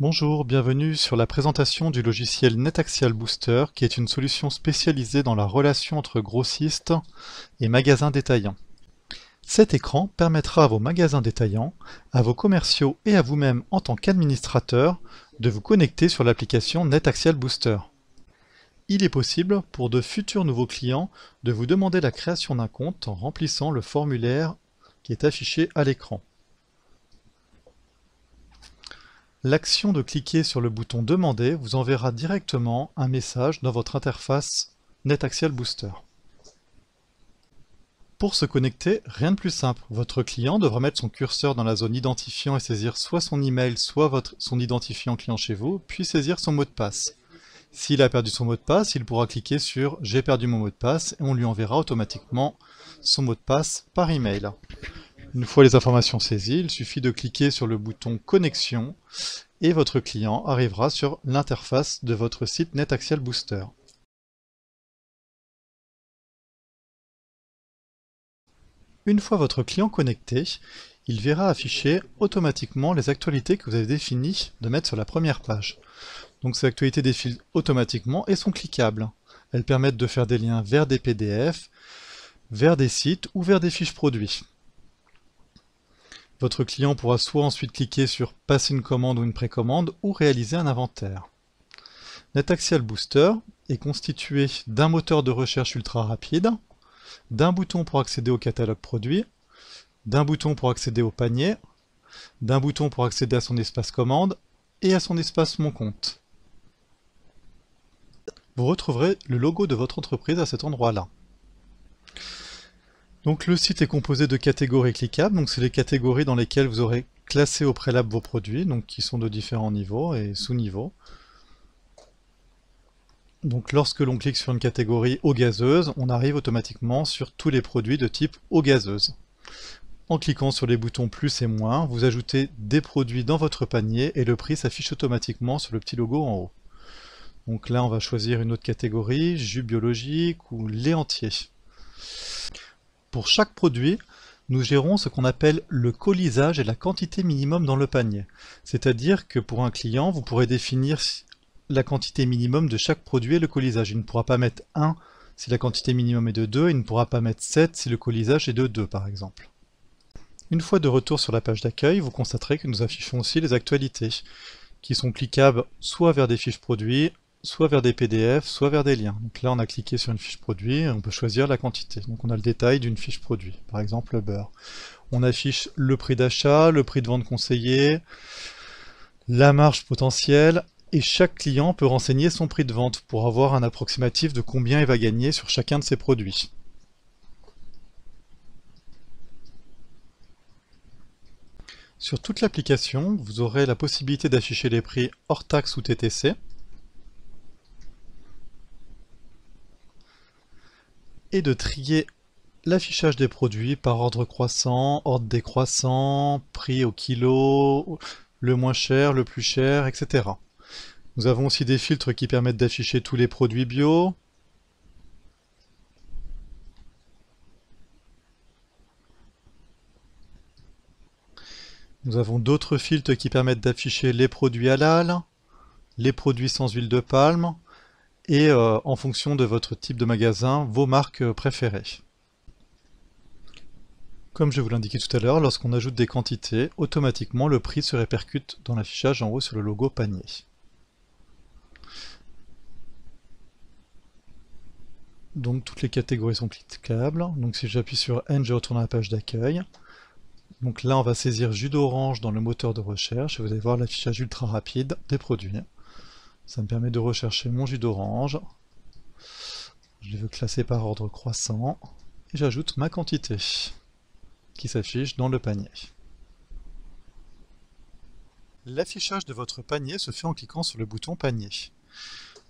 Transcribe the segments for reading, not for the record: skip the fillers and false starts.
Bonjour, bienvenue sur la présentation du logiciel NetAxial Booster qui est une solution spécialisée dans la relation entre grossistes et magasins détaillants. Cet écran permettra à vos magasins détaillants, à vos commerciaux et à vous-même en tant qu'administrateur de vous connecter sur l'application NetAxial Booster. Il est possible pour de futurs nouveaux clients de vous demander la création d'un compte en remplissant le formulaire qui est affiché à l'écran. L'action de cliquer sur le bouton Demander vous enverra directement un message dans votre interface NetAxial Booster. Pour se connecter, rien de plus simple. Votre client devra mettre son curseur dans la zone identifiant et saisir soit son email, soit son identifiant client chez vous, puis saisir son mot de passe. S'il a perdu son mot de passe, il pourra cliquer sur J'ai perdu mon mot de passe et on lui enverra automatiquement son mot de passe par email. Une fois les informations saisies, il suffit de cliquer sur le bouton Connexion et votre client arrivera sur l'interface de votre site NetAxial Booster. Une fois votre client connecté, il verra afficher automatiquement les actualités que vous avez définies de mettre sur la première page. Donc ces actualités défilent automatiquement et sont cliquables. Elles permettent de faire des liens vers des PDF, vers des sites ou vers des fiches produits. Votre client pourra soit ensuite cliquer sur passer une commande ou une précommande ou réaliser un inventaire. NetAxial Booster est constitué d'un moteur de recherche ultra rapide, d'un bouton pour accéder au catalogue produit, d'un bouton pour accéder au panier, d'un bouton pour accéder à son espace commande et à son espace Mon compte. Vous retrouverez le logo de votre entreprise à cet endroit-là. Donc le site est composé de catégories cliquables, donc c'est les catégories dans lesquelles vous aurez classé au préalable vos produits, donc qui sont de différents niveaux et sous-niveaux. Donc lorsque l'on clique sur une catégorie eau gazeuse, on arrive automatiquement sur tous les produits de type eau gazeuse. En cliquant sur les boutons plus et moins, vous ajoutez des produits dans votre panier et le prix s'affiche automatiquement sur le petit logo en haut. Donc là on va choisir une autre catégorie, jus biologique ou lait entier. Pour chaque produit, nous gérons ce qu'on appelle le colisage et la quantité minimum dans le panier. C'est-à-dire que pour un client, vous pourrez définir la quantité minimum de chaque produit et le colisage. Il ne pourra pas mettre 1 si la quantité minimum est de 2, il ne pourra pas mettre 7 si le colisage est de 2 par exemple. Une fois de retour sur la page d'accueil, vous constaterez que nous affichons aussi les actualités, qui sont cliquables soit vers des fiches produits, soit vers des PDF, soit vers des liens. Donc là on a cliqué sur une fiche produit et on peut choisir la quantité. Donc on a le détail d'une fiche produit, par exemple le beurre. On affiche le prix d'achat, le prix de vente conseillé, la marge potentielle, et chaque client peut renseigner son prix de vente pour avoir un approximatif de combien il va gagner sur chacun de ses produits. Sur toute l'application, vous aurez la possibilité d'afficher les prix hors taxe ou TTC, et de trier l'affichage des produits par ordre croissant, ordre décroissant, prix au kilo, le moins cher, le plus cher, etc. Nous avons aussi des filtres qui permettent d'afficher tous les produits bio. Nous avons d'autres filtres qui permettent d'afficher les produits halal, les produits sans huile de palme, et en fonction de votre type de magasin, vos marques préférées. Comme je vous l'indiquais tout à l'heure, lorsqu'on ajoute des quantités, automatiquement le prix se répercute dans l'affichage en haut sur le logo panier. Donc toutes les catégories sont cliquables. Donc si j'appuie sur N, je retourne à la page d'accueil. Donc là on va saisir jus d'orange dans le moteur de recherche et vous allez voir l'affichage ultra rapide des produits. Ça me permet de rechercher mon jus d'orange. Je vais classer par ordre croissant et j'ajoute ma quantité qui s'affiche dans le panier. L'affichage de votre panier se fait en cliquant sur le bouton panier.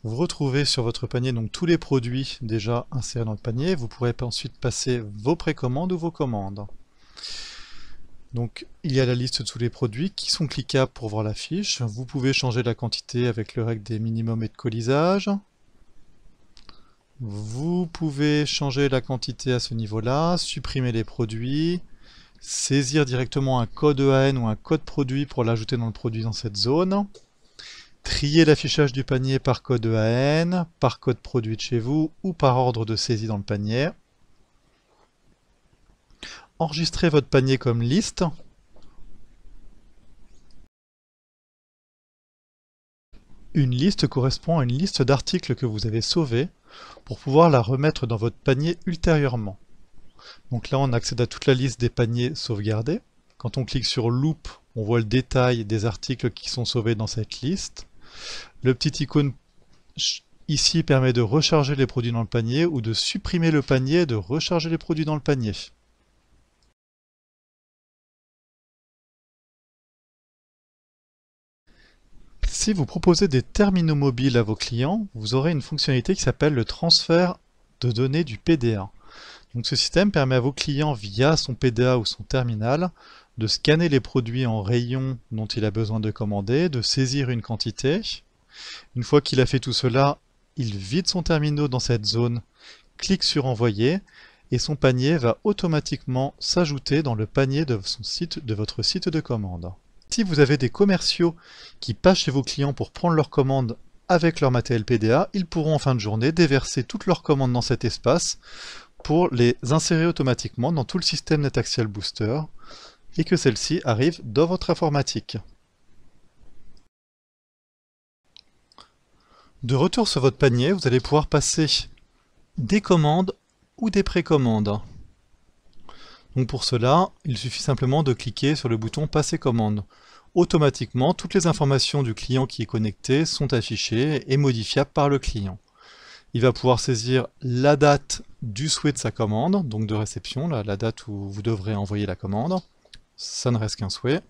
Vous retrouvez sur votre panier donc tous les produits déjà insérés dans le panier. Vous pourrez ensuite passer vos précommandes ou vos commandes. Donc il y a la liste de tous les produits qui sont cliquables pour voir la fiche. Vous pouvez changer la quantité avec le règle des minimums et de colisage. Vous pouvez changer la quantité à ce niveau-là, supprimer les produits, saisir directement un code EAN ou un code produit pour l'ajouter dans le produit dans cette zone. Trier l'affichage du panier par code EAN, par code produit de chez vous ou par ordre de saisie dans le panier. Enregistrez votre panier comme liste. Une liste correspond à une liste d'articles que vous avez sauvés pour pouvoir la remettre dans votre panier ultérieurement. Donc là, on accède à toute la liste des paniers sauvegardés. Quand on clique sur Loop, on voit le détail des articles qui sont sauvés dans cette liste. Le petit icône ici permet de recharger les produits dans le panier ou de supprimer le panier et de recharger les produits dans le panier. Si vous proposez des terminaux mobiles à vos clients, vous aurez une fonctionnalité qui s'appelle le transfert de données du PDA. Donc ce système permet à vos clients, via son PDA ou son terminal, de scanner les produits en rayon dont il a besoin de commander, de saisir une quantité. Une fois qu'il a fait tout cela, il vide son terminal dans cette zone, clique sur Envoyer, et son panier va automatiquement s'ajouter dans le panier de votre site de commande. Si vous avez des commerciaux qui passent chez vos clients pour prendre leurs commandes avec leur matériel PDA, ils pourront en fin de journée déverser toutes leurs commandes dans cet espace pour les insérer automatiquement dans tout le système NetAxial Booster et que celles-ci arrivent dans votre informatique. De retour sur votre panier, vous allez pouvoir passer des commandes ou des précommandes. Donc pour cela, il suffit simplement de cliquer sur le bouton Passer commande. Automatiquement, toutes les informations du client qui est connecté sont affichées et modifiables par le client. Il va pouvoir saisir la date du souhait de sa commande, donc de réception, la date où vous devrez envoyer la commande. Ça ne reste qu'un souhait.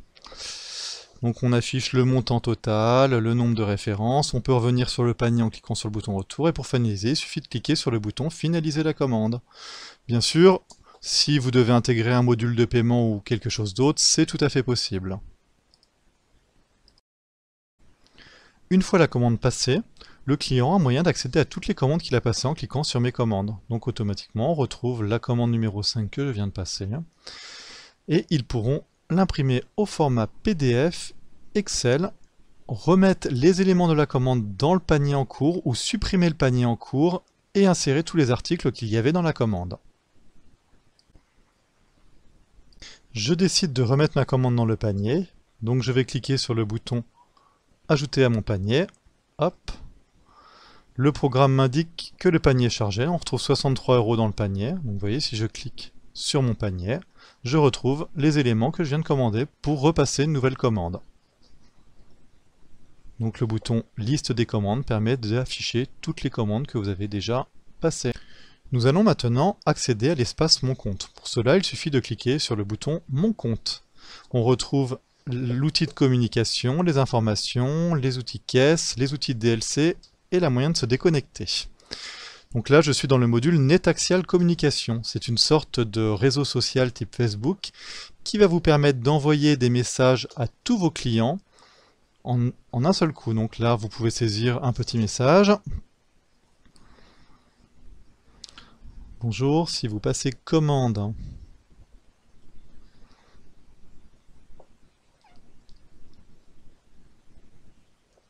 Donc on affiche le montant total, le nombre de références, on peut revenir sur le panier en cliquant sur le bouton retour, et pour finaliser, il suffit de cliquer sur le bouton finaliser la commande. Bien sûr, si vous devez intégrer un module de paiement ou quelque chose d'autre, c'est tout à fait possible. Une fois la commande passée, le client a moyen d'accéder à toutes les commandes qu'il a passées en cliquant sur mes commandes. Donc automatiquement, on retrouve la commande numéro 5 que je viens de passer. Et ils pourront l'imprimer au format PDF, Excel, remettre les éléments de la commande dans le panier en cours ou supprimer le panier en cours et insérer tous les articles qu'il y avait dans la commande. Je décide de remettre ma commande dans le panier, donc je vais cliquer sur le bouton Ajouter à mon panier. Hop. Le programme m'indique que le panier est chargé, on retrouve 63 € dans le panier. Donc vous voyez, si je clique sur mon panier, je retrouve les éléments que je viens de commander pour repasser une nouvelle commande. Donc le bouton Liste des commandes permet d'afficher toutes les commandes que vous avez déjà passées. Nous allons maintenant accéder à l'espace Mon compte. Pour cela, il suffit de cliquer sur le bouton Mon compte. On retrouve l'outil de communication, les informations, les outils caisse, les outils de DLC et la moyen de se déconnecter. Donc là, je suis dans le module NetAxial Communication. C'est une sorte de réseau social type Facebook qui va vous permettre d'envoyer des messages à tous vos clients en un seul coup. Donc là, vous pouvez saisir un petit message. Bonjour, si vous passez commande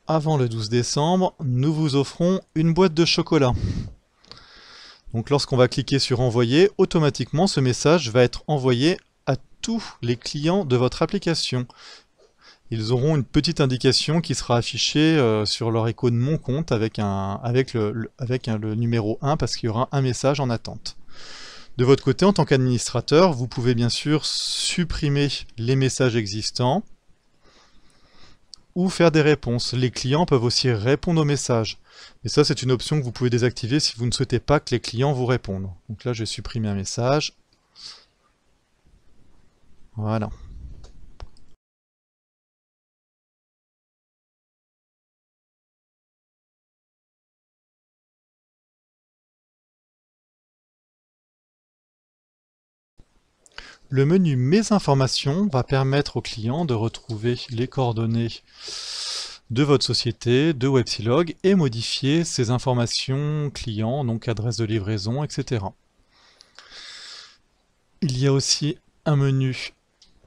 avant le 12 décembre, nous vous offrons une boîte de chocolat. Donc lorsqu'on va cliquer sur envoyer, automatiquement ce message va être envoyé à tous les clients de votre application. Ils auront une petite indication qui sera affichée sur leur icône Mon compte avec le numéro 1 parce qu'il y aura un message en attente. De votre côté, en tant qu'administrateur, vous pouvez bien sûr supprimer les messages existants ou faire des réponses. Les clients peuvent aussi répondre aux messages. Et ça, c'est une option que vous pouvez désactiver si vous ne souhaitez pas que les clients vous répondent. Donc là, je vais supprimer un message. Voilà. Le menu Mes informations va permettre au client de retrouver les coordonnées de votre société, de Websilog, et modifier ses informations clients, donc adresse de livraison, etc. Il y a aussi un menu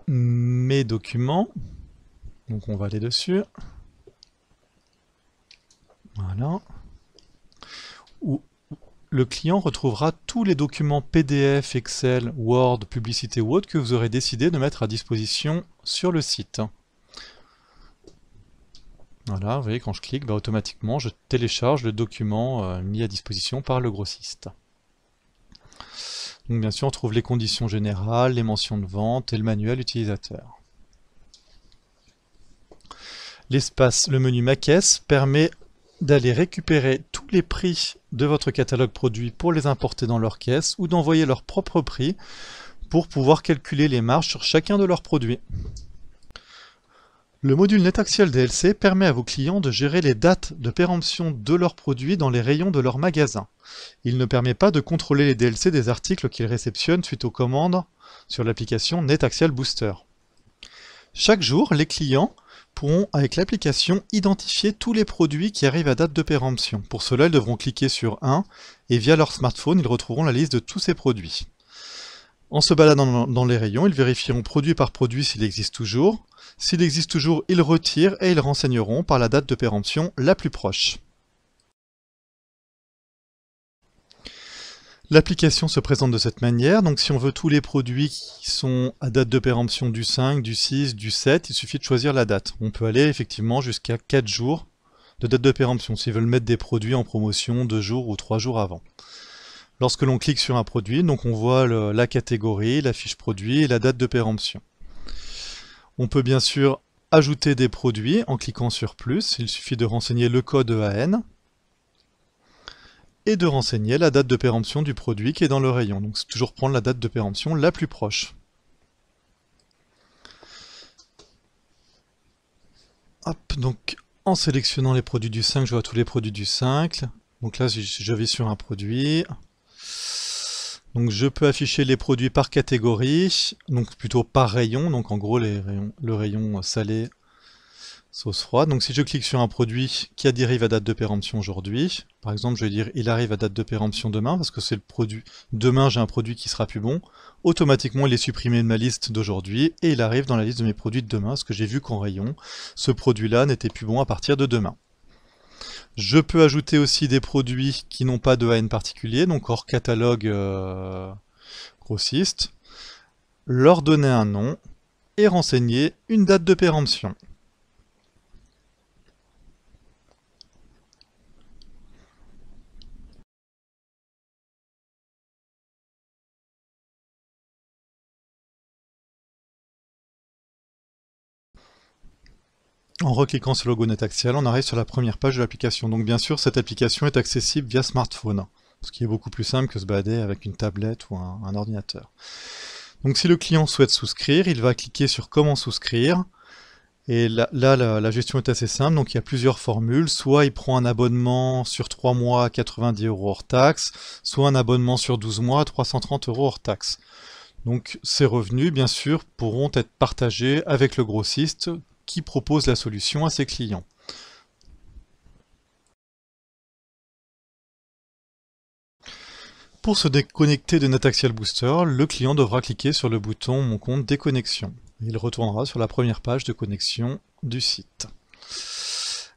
Mes documents, donc on va aller dessus. Voilà. Où le client retrouvera tous les documents PDF, Excel, Word, publicité ou autre que vous aurez décidé de mettre à disposition sur le site. Voilà, vous voyez, quand je clique, automatiquement, je télécharge le document mis à disposition par le grossiste. Donc bien sûr, on trouve les conditions générales, les mentions de vente et le manuel utilisateur. L'espace, le menu Ma Caisse, permet d'aller récupérer tous les prix de votre catalogue produit pour les importer dans leur caisse ou d'envoyer leur propre prix pour pouvoir calculer les marges sur chacun de leurs produits. Le module NetAxial DLC permet à vos clients de gérer les dates de péremption de leurs produits dans les rayons de leur magasin. Il ne permet pas de contrôler les DLC des articles qu'ils réceptionnent suite aux commandes sur l'application NetAxial Booster. Chaque jour, les clients pourront, avec l'application, identifier tous les produits qui arrivent à date de péremption. Pour cela, ils devront cliquer sur un et via leur smartphone, ils retrouveront la liste de tous ces produits. En se baladant dans les rayons, ils vérifieront produit par produit s'il existe toujours. S'il existe toujours, ils retirent et ils renseigneront par la date de péremption la plus proche. L'application se présente de cette manière, donc si on veut tous les produits qui sont à date de péremption du 5, du 6, du 7, il suffit de choisir la date. On peut aller effectivement jusqu'à 4 jours de date de péremption, s'ils veulent mettre des produits en promotion 2 jours ou 3 jours avant. Lorsque l'on clique sur un produit, donc on voit la catégorie, la fiche produit et la date de péremption. On peut bien sûr ajouter des produits en cliquant sur plus, il suffit de renseigner le code EAN et de renseigner la date de péremption du produit qui est dans le rayon. Donc c'est toujours prendre la date de péremption la plus proche. Hop, donc en sélectionnant les produits du 5, je vois tous les produits du 5. Donc là, je vais sur un produit. Donc je peux afficher les produits par catégorie, donc plutôt par rayon, donc en gros le rayon salé, sauce froide. Donc si je clique sur un produit qui arrive à date de péremption aujourd'hui, par exemple je vais dire il arrive à date de péremption demain, parce que c'est le produit, demain j'ai un produit qui sera plus bon, automatiquement il est supprimé de ma liste d'aujourd'hui et il arrive dans la liste de mes produits de demain, parce que j'ai vu qu'en rayon, ce produit-là n'était plus bon à partir de demain. Je peux ajouter aussi des produits qui n'ont pas de EAN particulier, donc hors catalogue grossiste, leur donner un nom et renseigner une date de péremption. En recliquant sur le logo NetAxial, on arrive sur la première page de l'application. Donc bien sûr, cette application est accessible via smartphone, ce qui est beaucoup plus simple que se balader avec une tablette ou un ordinateur. Donc si le client souhaite souscrire, il va cliquer sur comment souscrire. Et là, la gestion est assez simple, donc il y a plusieurs formules. Soit il prend un abonnement sur 3 mois à 90 € hors taxe, soit un abonnement sur 12 mois à 330 € hors taxe. Donc ces revenus, bien sûr, pourront être partagés avec le grossiste qui propose la solution à ses clients. Pour se déconnecter de NetAxial Booster, le client devra cliquer sur le bouton Mon compte déconnexion. Il retournera sur la première page de connexion du site.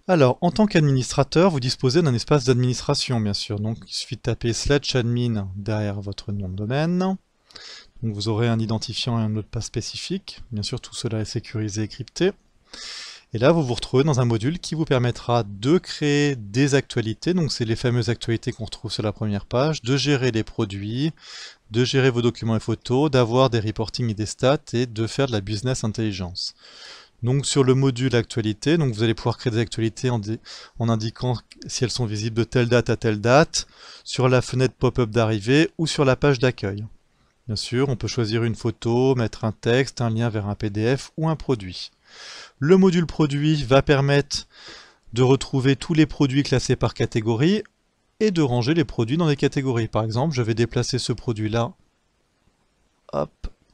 Alors, en tant qu'administrateur, vous disposez d'un espace d'administration, bien sûr. Donc, il suffit de taper /admin derrière votre nom de domaine. Donc, vous aurez un identifiant et un mot de passe spécifique. Bien sûr, tout cela est sécurisé et crypté. Et là, vous vous retrouvez dans un module qui vous permettra de créer des actualités, donc c'est les fameuses actualités qu'on retrouve sur la première page, de gérer les produits, de gérer vos documents et photos, d'avoir des reportings et des stats, et de faire de la business intelligence. Donc sur le module actualité, donc vous allez pouvoir créer des actualités en indiquant si elles sont visibles de telle date à telle date, sur la fenêtre pop-up d'arrivée ou sur la page d'accueil. Bien sûr, on peut choisir une photo, mettre un texte, un lien vers un PDF ou un produit. Le module produit va permettre de retrouver tous les produits classés par catégorie et de ranger les produits dans les catégories. Par exemple, je vais déplacer ce produit-là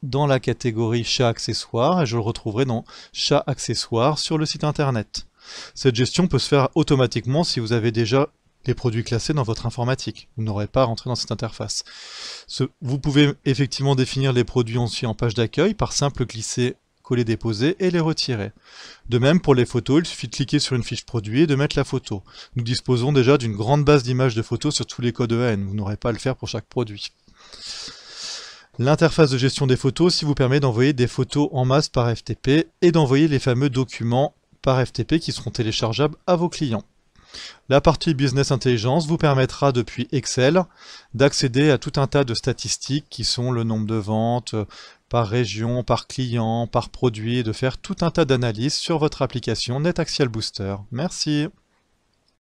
dans la catégorie chat accessoires et je le retrouverai dans chat accessoires sur le site internet. Cette gestion peut se faire automatiquement si vous avez déjà les produits classés dans votre informatique. Vous n'aurez pas à rentrer dans cette interface. Vous pouvez effectivement définir les produits aussi en page d'accueil par simple coller-déposer et les retirer. De même pour les photos, il suffit de cliquer sur une fiche produit et de mettre la photo. Nous disposons déjà d'une grande base d'images de photos sur tous les codes EAN, vous n'aurez pas à le faire pour chaque produit. L'interface de gestion des photos aussi vous permet d'envoyer des photos en masse par FTP et d'envoyer les fameux documents par FTP qui seront téléchargeables à vos clients. La partie Business Intelligence vous permettra depuis Excel d'accéder à tout un tas de statistiques qui sont le nombre de ventes par région, par client, par produit, et de faire tout un tas d'analyses sur votre application NetAxial Booster. Merci.